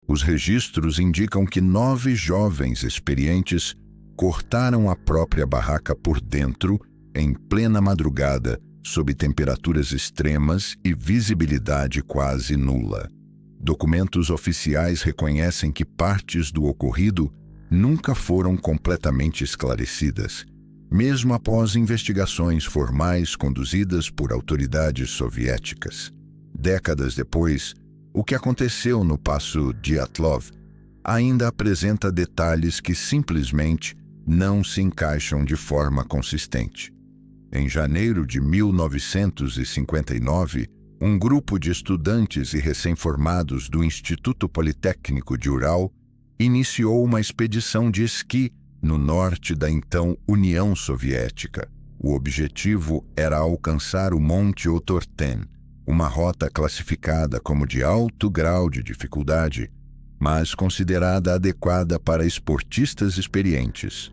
Os registros indicam que 9 jovens experientes cortaram a própria barraca por dentro em plena madrugada, sob temperaturas extremas e visibilidade quase nula. Documentos oficiais reconhecem que partes do ocorrido nunca foram completamente esclarecidas, mesmo após investigações formais conduzidas por autoridades soviéticas. Décadas depois, o que aconteceu no Passo Dyatlov ainda apresenta detalhes que simplesmente não se encaixam de forma consistente. Em janeiro de 1959, um grupo de estudantes e recém-formados do Instituto Politécnico de Ural iniciou uma expedição de esqui no norte da então União Soviética. O objetivo era alcançar o Monte Otorten, uma rota classificada como de alto grau de dificuldade, mas considerada adequada para esportistas experientes.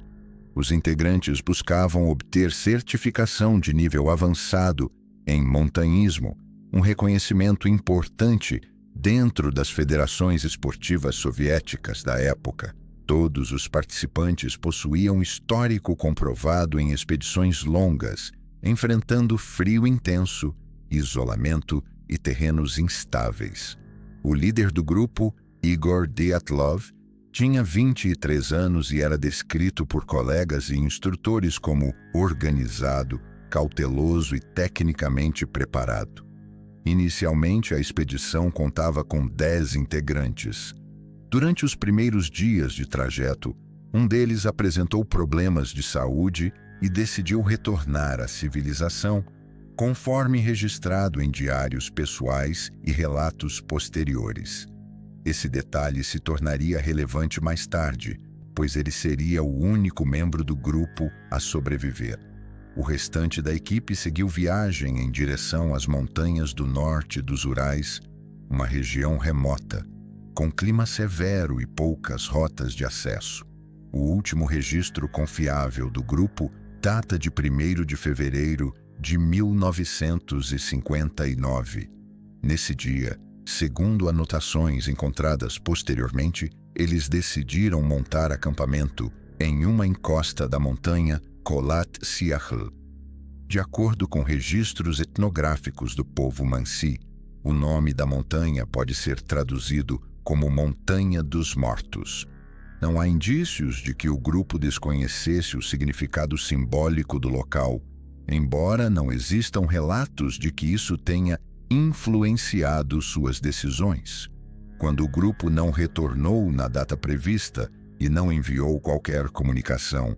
Os integrantes buscavam obter certificação de nível avançado em montanhismo, um reconhecimento importante dentro das federações esportivas soviéticas da época. Todos os participantes possuíam histórico comprovado em expedições longas, enfrentando frio intenso, isolamento e terrenos instáveis. O líder do grupo, Igor Dyatlov, tinha 23 anos e era descrito por colegas e instrutores como organizado, cauteloso e tecnicamente preparado. Inicialmente, a expedição contava com 10 integrantes. Durante os primeiros dias de trajeto, um deles apresentou problemas de saúde e decidiu retornar à civilização, conforme registrado em diários pessoais e relatos posteriores. Esse detalhe se tornaria relevante mais tarde, pois ele seria o único membro do grupo a sobreviver. O restante da equipe seguiu viagem em direção às montanhas do norte dos Urais, uma região remota, com clima severo e poucas rotas de acesso. O último registro confiável do grupo data de 1º de fevereiro de 1959. Nesse dia, segundo anotações encontradas posteriormente, eles decidiram montar acampamento em uma encosta da montanha Kholat Syakhl. De acordo com registros etnográficos do povo Mansi, o nome da montanha pode ser traduzido como Montanha dos Mortos. Não há indícios de que o grupo desconhecesse o significado simbólico do local, embora não existam relatos de que isso tenha influenciado suas decisões. Quando o grupo não retornou na data prevista e não enviou qualquer comunicação,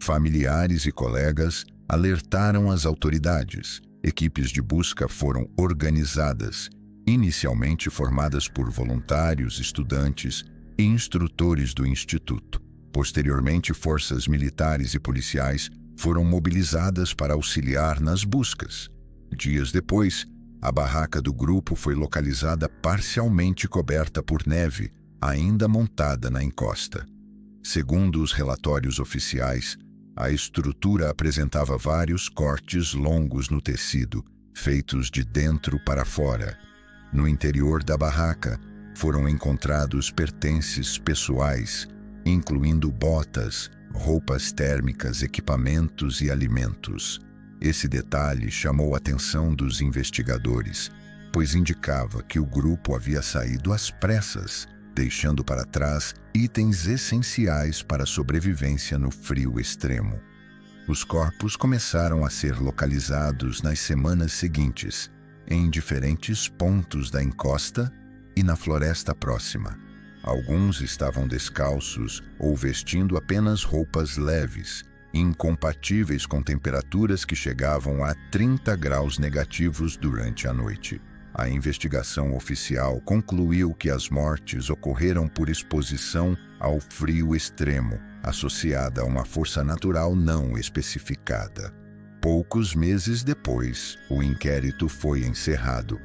familiares e colegas alertaram as autoridades. Equipes de busca foram organizadas, inicialmente formadas por voluntários, estudantes e instrutores do instituto. Posteriormente, forças militares e policiais foram mobilizadas para auxiliar nas buscas. Dias depois, a barraca do grupo foi localizada parcialmente coberta por neve, ainda montada na encosta. Segundo os relatórios oficiais, a estrutura apresentava vários cortes longos no tecido, feitos de dentro para fora. No interior da barraca, foram encontrados pertences pessoais, incluindo botas, roupas térmicas, equipamentos e alimentos. Esse detalhe chamou a atenção dos investigadores, pois indicava que o grupo havia saído às pressas, deixando para trás itens essenciais para a sobrevivência no frio extremo. Os corpos começaram a ser localizados nas semanas seguintes, em diferentes pontos da encosta e na floresta próxima. Alguns estavam descalços ou vestindo apenas roupas leves, incompatíveis com temperaturas que chegavam a 30 graus negativos durante a noite. A investigação oficial concluiu que as mortes ocorreram por exposição ao frio extremo, associada a uma força natural não especificada. Poucos meses depois, o inquérito foi encerrado.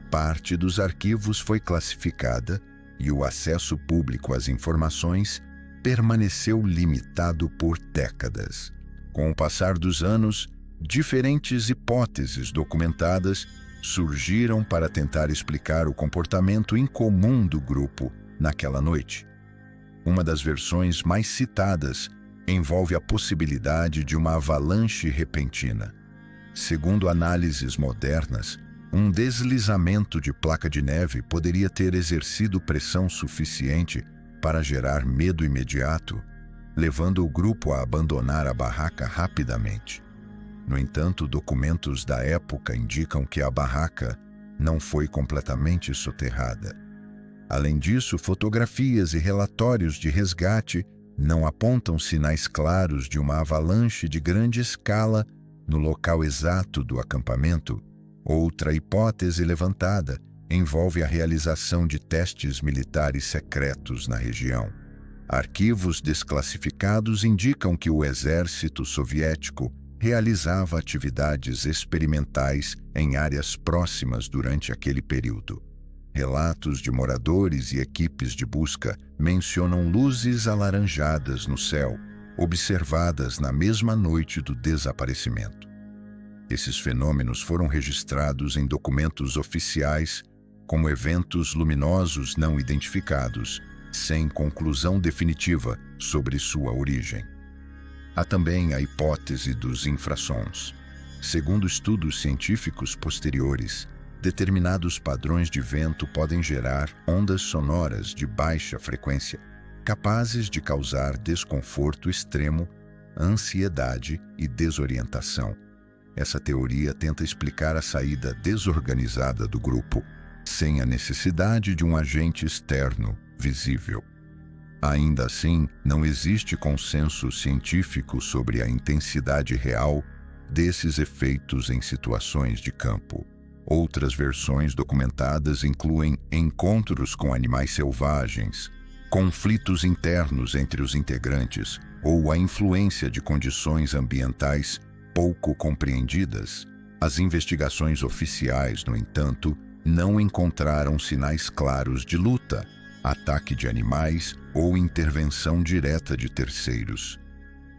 Parte dos arquivos foi classificada e o acesso público às informações permaneceu limitado por décadas. Com o passar dos anos, diferentes hipóteses documentadas surgiram para tentar explicar o comportamento incomum do grupo naquela noite. Uma das versões mais citadas envolve a possibilidade de uma avalanche repentina. Segundo análises modernas, um deslizamento de placa de neve poderia ter exercido pressão suficiente para gerar medo imediato, levando o grupo a abandonar a barraca rapidamente. No entanto, documentos da época indicam que a barraca não foi completamente soterrada. Além disso, fotografias e relatórios de resgate não apontam sinais claros de uma avalanche de grande escala no local exato do acampamento. Outra hipótese levantada envolve a realização de testes militares secretos na região. Arquivos desclassificados indicam que o exército soviético realizava atividades experimentais em áreas próximas durante aquele período. Relatos de moradores e equipes de busca mencionam luzes alaranjadas no céu, observadas na mesma noite do desaparecimento. Esses fenômenos foram registrados em documentos oficiais como eventos luminosos não identificados, sem conclusão definitiva sobre sua origem. Há também a hipótese dos infrassons. Segundo estudos científicos posteriores, determinados padrões de vento podem gerar ondas sonoras de baixa frequência, capazes de causar desconforto extremo, ansiedade e desorientação. Essa teoria tenta explicar a saída desorganizada do grupo, sem a necessidade de um agente externo visível. Ainda assim, não existe consenso científico sobre a intensidade real desses efeitos em situações de campo. Outras versões documentadas incluem encontros com animais selvagens, conflitos internos entre os integrantes ou a influência de condições ambientais pouco compreendidas. As investigações oficiais, no entanto, não encontraram sinais claros de luta, ataque de animais ou intervenção direta de terceiros.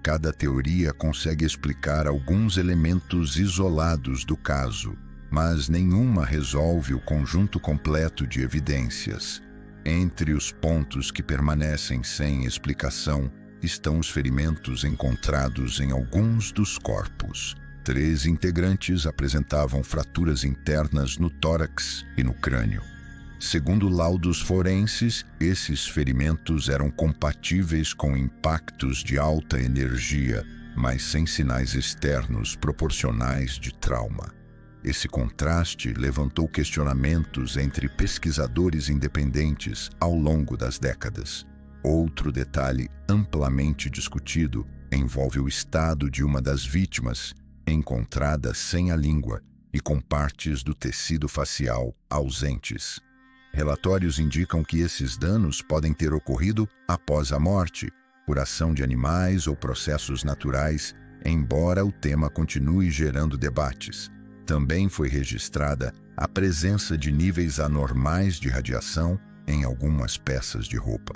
Cada teoria consegue explicar alguns elementos isolados do caso, mas nenhuma resolve o conjunto completo de evidências. Entre os pontos que permanecem sem explicação estão os ferimentos encontrados em alguns dos corpos. 3 integrantes apresentavam fraturas internas no tórax e no crânio. Segundo laudos forenses, esses ferimentos eram compatíveis com impactos de alta energia, mas sem sinais externos proporcionais de trauma. Esse contraste levantou questionamentos entre pesquisadores independentes ao longo das décadas. Outro detalhe amplamente discutido envolve o estado de uma das vítimas, encontrada sem a língua e com partes do tecido facial ausentes. Relatórios indicam que esses danos podem ter ocorrido após a morte, por ação de animais ou processos naturais, embora o tema continue gerando debates. Também foi registrada a presença de níveis anormais de radiação em algumas peças de roupa.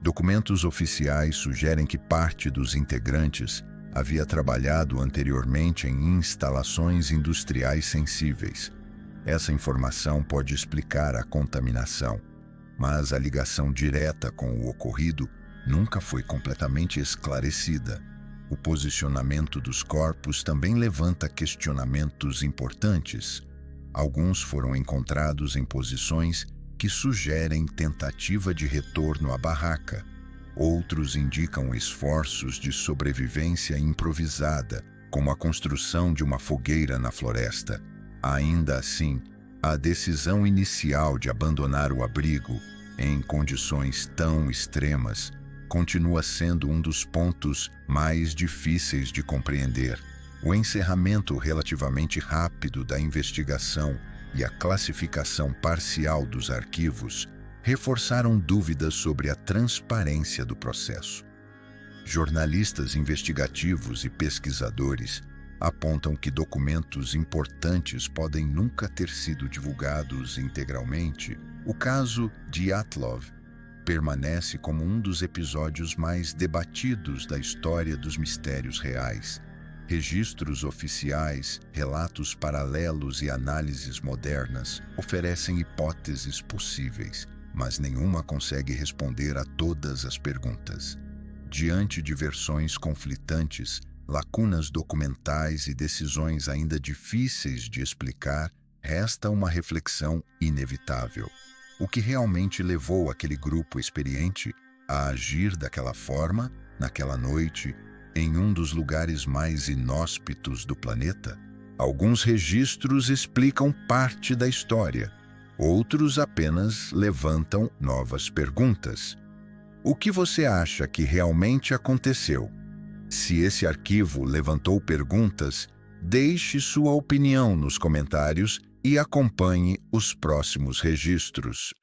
Documentos oficiais sugerem que parte dos integrantes havia trabalhado anteriormente em instalações industriais sensíveis. Essa informação pode explicar a contaminação, mas a ligação direta com o ocorrido nunca foi completamente esclarecida. O posicionamento dos corpos também levanta questionamentos importantes. Alguns foram encontrados em posições que sugerem tentativa de retorno à barraca. Outros indicam esforços de sobrevivência improvisada, como a construção de uma fogueira na floresta. Ainda assim, a decisão inicial de abandonar o abrigo em condições tão extremas continua sendo um dos pontos mais difíceis de compreender. O encerramento relativamente rápido da investigação e a classificação parcial dos arquivos reforçaram dúvidas sobre a transparência do processo. Jornalistas investigativos e pesquisadores apontam que documentos importantes podem nunca ter sido divulgados integralmente. O caso Dyatlov permanece como um dos episódios mais debatidos da história dos mistérios reais. Registros oficiais, relatos paralelos e análises modernas oferecem hipóteses possíveis, mas nenhuma consegue responder a todas as perguntas. Diante de versões conflitantes, lacunas documentais e decisões ainda difíceis de explicar, resta uma reflexão inevitável. O que realmente levou aquele grupo experiente a agir daquela forma, naquela noite, em um dos lugares mais inóspitos do planeta? Alguns registros explicam parte da história, outros apenas levantam novas perguntas. O que você acha que realmente aconteceu? Se esse arquivo levantou perguntas, deixe sua opinião nos comentários e acompanhe os próximos registros.